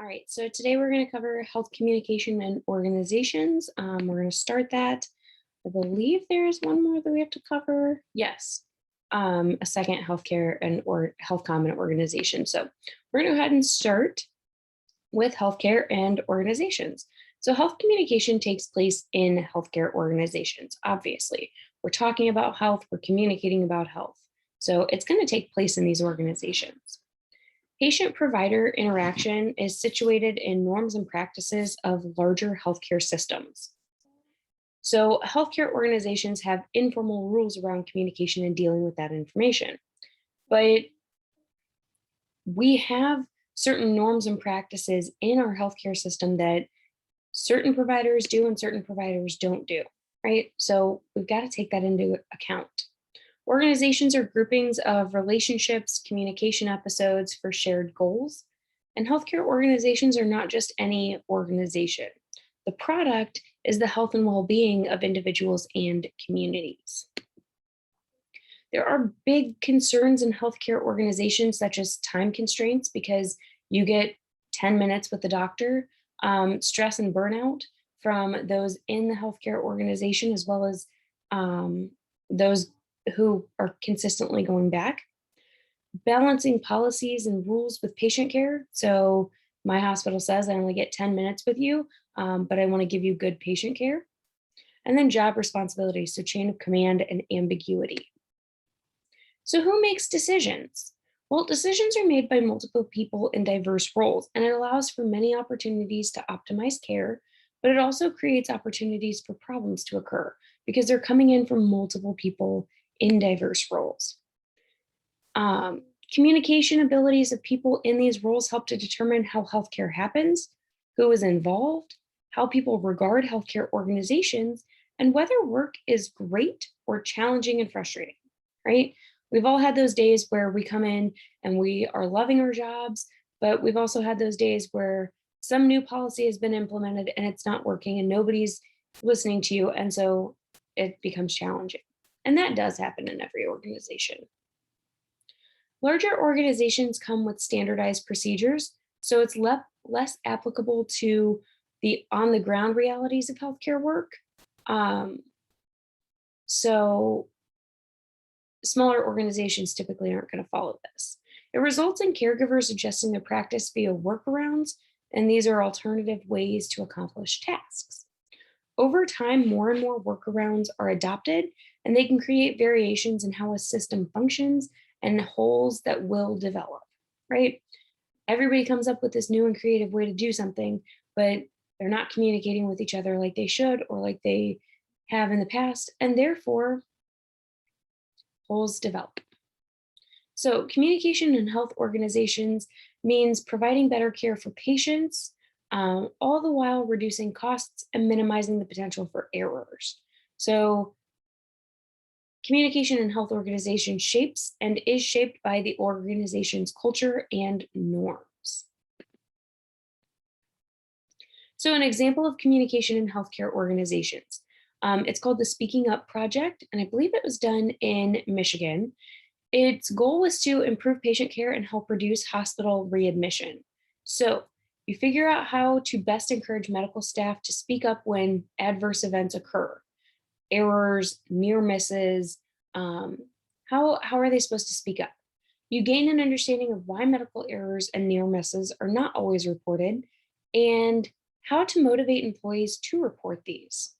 All right, so today we're going to cover health communication and organizations. We're going to start that. I believe there's one more that we have to cover. Yes, a second healthcare and or health common organization. So we're going to go ahead and start with healthcare and organizations. So health communication takes place in healthcare organizations. Obviously, we're talking about health. We're communicating about health. So it's going to take place in these organizations. Patient-provider interaction is situated in norms and practices of larger healthcare systems. So healthcare organizations have informal rules around communication and dealing with that information. But we have certain norms and practices in our healthcare system that certain providers do and certain providers don't do, right? So we've got to take that into account. Organizations are groupings of relationships, communication episodes for shared goals. And healthcare organizations are not just any organization. The product is the health and well being of individuals and communities. There are big concerns in healthcare organizations, such as time constraints, because you get 10 minutes with the doctor, stress and burnout from those in the healthcare organization, as well as those who are consistently going back. Balancing policies and rules with patient care. So my hospital says I only get 10 minutes with you, but I want to give you good patient care. And then job responsibilities, so chain of command and ambiguity. So who makes decisions? Well, decisions are made by multiple people in diverse roles, and it allows for many opportunities to optimize care, but it also creates opportunities for problems to occur because they're coming in from multiple people in diverse roles. Communication abilities of people in these roles help to determine how healthcare happens, who is involved, how people regard healthcare organizations, and whether work is great or challenging and frustrating, right? We've all had those days where we come in and we are loving our jobs, but we've also had those days where some new policy has been implemented and it's not working and nobody's listening to you. And so it becomes challenging. And that does happen in every organization. Larger organizations come with standardized procedures, so it's less applicable to the on the ground realities of healthcare work. So smaller organizations typically aren't going to follow this. It results in caregivers adjusting their practice via workarounds, and these are alternative ways to accomplish tasks. Over time, more and more workarounds are adopted, and they can create variations in how a system functions and holes that will develop, right? Everybody comes up with this new and creative way to do something, but they're not communicating with each other like they should or like they have in the past, and therefore holes develop. So communication in health organizations means providing better care for patients, all the while reducing costs and minimizing the potential for errors. So communication in health organizations shapes and is shaped by the organization's culture and norms. So an example of communication in healthcare organizations, it's called the Speaking Up Project, and I believe it was done in Michigan. Its goal was to improve patient care and help reduce hospital readmission. So you figure out how to best encourage medical staff to speak up when adverse events occur. Errors, near misses, how are they supposed to speak up? You gain an understanding of why medical errors and near misses are not always reported and how to motivate employees to report these.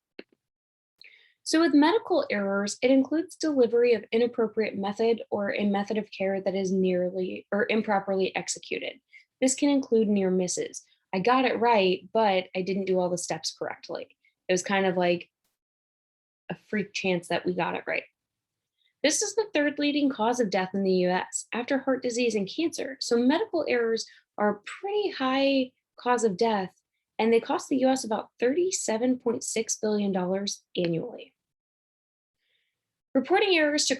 So with medical errors, it includes delivery of inappropriate method or a method of care that is nearly or improperly executed. This can include near misses. I got it right, but I didn't do all the steps correctly. It was kind of like a freak chance that we got it right. This is the third leading cause of death in the US after heart disease and cancer. So medical errors are a pretty high cause of death, and they cost the US about $37.6 billion annually. Reporting errors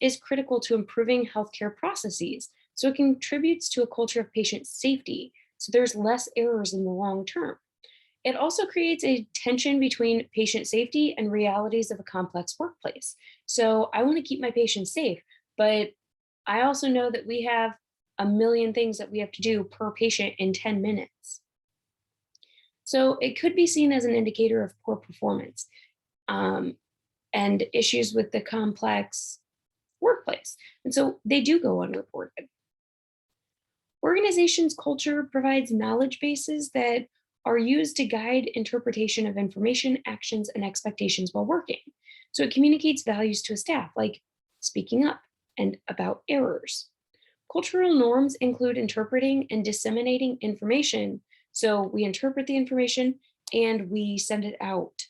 is critical to improving healthcare processes, so it contributes to a culture of patient safety, so there's less errors in the long term. It also creates a tension between patient safety and realities of a complex workplace. So I want to keep my patients safe, but I also know that we have a million things that we have to do per patient in 10 minutes. So it could be seen as an indicator of poor performance and issues with the complex workplace. And so they do go unreported. Organizations' culture provides knowledge bases that are used to guide interpretation of information, actions, and expectations while working. So it communicates values to a staff, like speaking up and about errors. Cultural norms include interpreting and disseminating information. So we interpret the information and we send it out.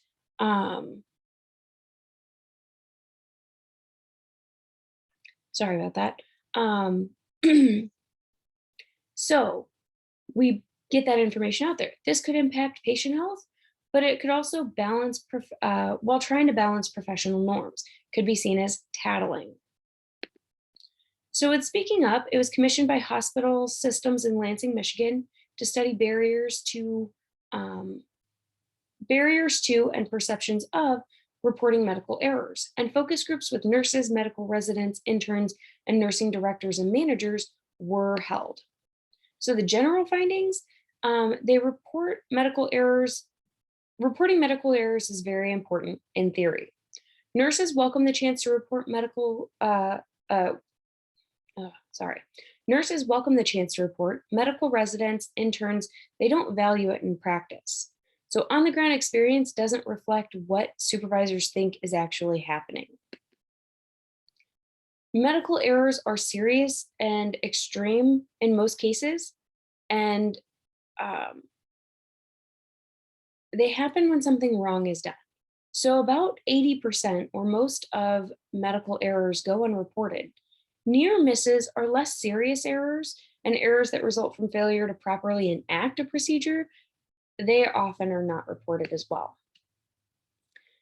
Sorry about that. So we get that information out there. This could impact patient health, but it could also balance, while trying to balance professional norms, could be seen as tattling. So with Speaking Up, it was commissioned by hospital systems in Lansing, Michigan to study barriers to and perceptions of reporting medical errors. And focus groups with nurses, medical residents, interns, and nursing directors and managers were held. So the general findings, they report medical errors. Reporting medical errors is very important in theory. Nurses welcome the chance to report Nurses welcome the chance to report. Medical residents, interns, they don't value it in practice. So on the ground experience doesn't reflect what supervisors think is actually happening. Medical errors are serious and extreme in most cases, and they happen when something wrong is done. So about 80% or most of medical errors go unreported. Near misses are less serious errors, and errors that result from failure to properly enact a procedure, they often are not reported as well.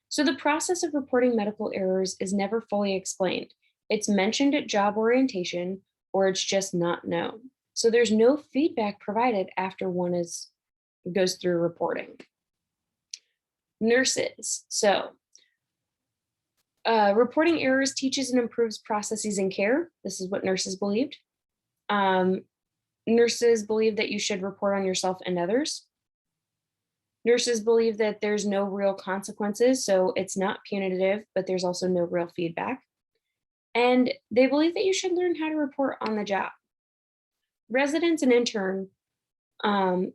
So the process of reporting medical errors is never fully explained. It's mentioned at job orientation, or it's just not known. So there's no feedback provided after one goes through reporting. Nurses. So reporting errors teaches and improves processes in care. This is what nurses believed. Nurses believe that you should report on yourself and others. Nurses believe that there's no real consequences, so it's not punitive, but there's also no real feedback. And they believe that you should learn how to report on the job. Residents and intern,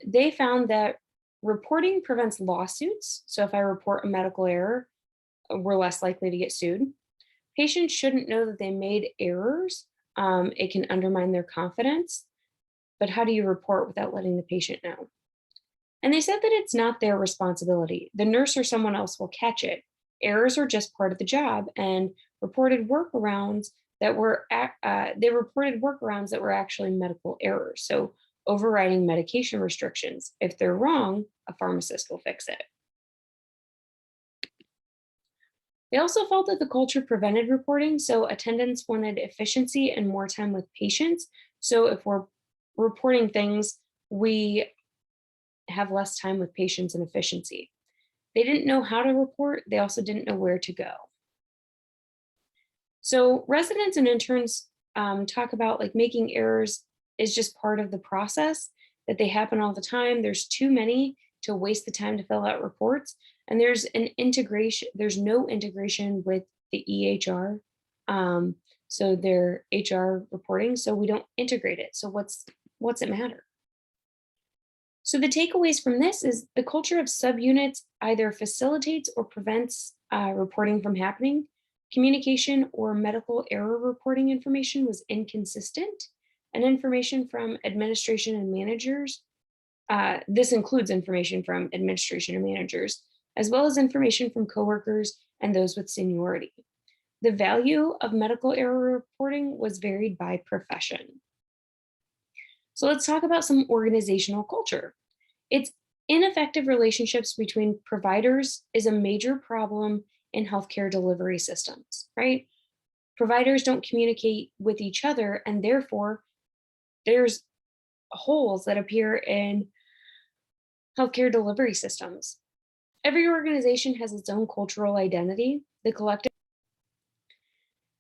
they found that reporting prevents lawsuits. So if I report a medical error, we're less likely to get sued. Patients shouldn't know that they made errors. It can undermine their confidence. But how do you report without letting the patient know? And they said that it's not their responsibility. The nurse or someone else will catch it. Errors are just part of the job, and reported workarounds that were actually medical errors. So overriding medication restrictions. If they're wrong, a pharmacist will fix it. They also felt that the culture prevented reporting, so attendants wanted efficiency and more time with patients. So if we're reporting things, we have less time with patients and efficiency. They didn't know how to report. They also didn't know where to go. So residents and interns talk about like making errors is just part of the process, that they happen all the time. There's too many to waste the time to fill out reports. And there's no integration with the EHR. So their HR reporting, so we don't integrate it. So what's it matter? So the takeaways from this is the culture of subunits either facilitates or prevents reporting from happening. Communication or medical error reporting information was inconsistent, and information from administration and managers, this includes information from administration and managers, as well as information from coworkers and those with seniority. The value of medical error reporting was varied by profession. So let's talk about some organizational culture. It's ineffective relationships between providers is a major problem in healthcare delivery systems, right? Providers don't communicate with each other, and therefore there's holes that appear in healthcare delivery systems. Every organization has its own cultural identity. The collective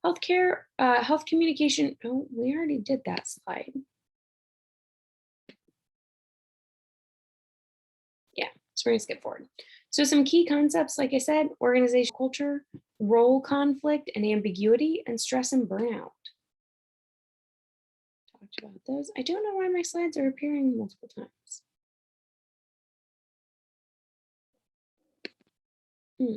health communication, oh, we already did that slide. So we're gonna skip forward. So some key concepts, like I said, organizational culture, role conflict and ambiguity, and stress and burnout. Talked about those. I don't know why my slides are appearing multiple times. Hmm.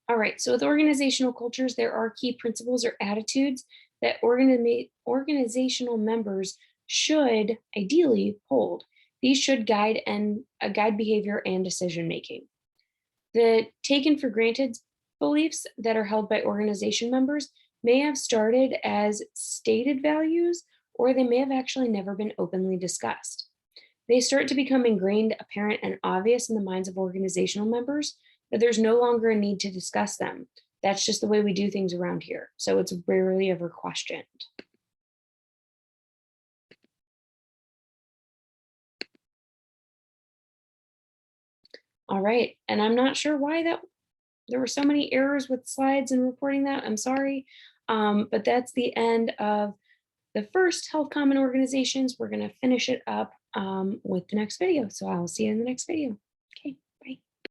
All right, so with organizational cultures, there are key principles or attitudes that organizational members should ideally hold. These should guide behavior and decision making. The taken for granted beliefs that are held by organization members may have started as stated values, or they may have actually never been openly discussed. They start to become ingrained, apparent, and obvious in the minds of organizational members that there's no longer a need to discuss them. That's just the way we do things around here. So it's rarely ever questioned. All right. And I'm not sure why there were so many errors with slides and reporting that. I'm sorry. But that's the end of the first Health Common Organizations. We're going to finish it up with the next video. So I'll see you in the next video.